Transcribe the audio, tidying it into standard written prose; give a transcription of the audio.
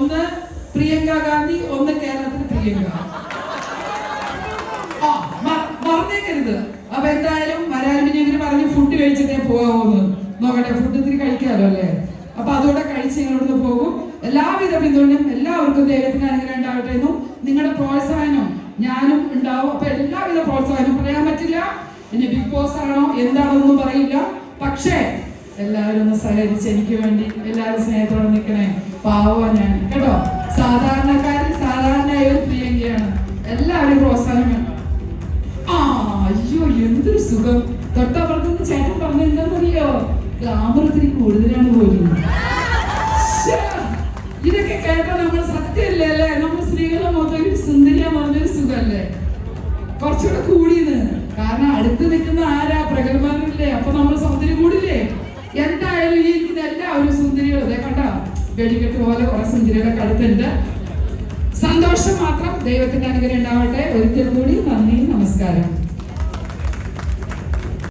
ഒന്ന് പ്രിയങ്ക ഗാന്ധി, ഒന്ന് കേരളത്തിൽ പ്രിയങ്ക. മറന്നേക്കരുത്. അപ്പൊ എന്തായാലും വരാനും ഇവര് പറഞ്ഞു ഫുഡ് കഴിച്ചിട്ടേ പോകാവൂന്ന്. നോക്കട്ടെ, ഫുഡ് ഇത്തിരി കഴിക്കാമല്ലോ അല്ലേ? അപ്പൊ അതുകൂടെ കഴിച്ച് ഇങ്ങോട്ട് പോകും. എല്ലാവിധ പിന്തുണയും എല്ലാവർക്കും ദൈവത്തിന് അനുഗ്രഹം ഉണ്ടാവട്ടെ എന്നും നിങ്ങളുടെ പ്രോത്സാഹനം ഞാനും ഉണ്ടാവും. അപ്പൊ എല്ലാവിധ പ്രോത്സാഹനം പറയാൻ പറ്റില്ല. ഇനി ബിഗ് ബോസ് ആണോ എന്താണെന്നൊന്നും പറയില്ല. പക്ഷേ എല്ലാവരും ഒന്ന് സഹകരിച്ച് എനിക്ക് വേണ്ടി എല്ലാവരും സ്നേഹത്തോടെ നിൽക്കണേ. പാവം ഞാൻ കേട്ടോ. സാധാരണക്കാരിൽ സാധാരണയായ ഒരു പ്രിയങ്കയാണ്. എല്ലാവരും പ്രോത്സാഹനം. അയ്യോ എന്തൊരു സുഖം. തൊട്ടപ്പുറത്തുനിന്ന് ചേട്ടൻ പറഞ്ഞ എന്താണെന്നറിയോ? ഗ്ലാമർ ഇത്തിരി കൂടുതലാണ് പോലും. ഇതൊക്കെ കേട്ടാൽ നമ്മൾ സത്യമല്ലേ അല്ലേ? നമ്മൾ സ്ത്രീകളെ മൊത്തം സുന്ദരിയാന്ന് പറഞ്ഞൊരു സുഖല്ലേ? കുറച്ചുകൂടെ കൂടിയെന്ന്. കാരണം അടുത്ത് നിൽക്കുന്ന ആരാ? പ്രഗത്ഭരില്ലേ? അപ്പൊ നമ്മൾ സൗന്ദര്യം കൂടില്ലേ? എന്തായാലും ഈ ഇതെല്ലാവരും സുന്ദരികൾ കണ്ട വെടിക്കെട്ട് പോലെ കുറെ സുന്ദരികളൊക്കെ അടുത്തുണ്ട്. സന്തോഷം മാത്രം. ദൈവത്തിന്റെ അനുഗ്രഹം ഉണ്ടാവട്ടെ. ഒരിക്കൽ കൂടി നന്ദി, നമസ്കാരം.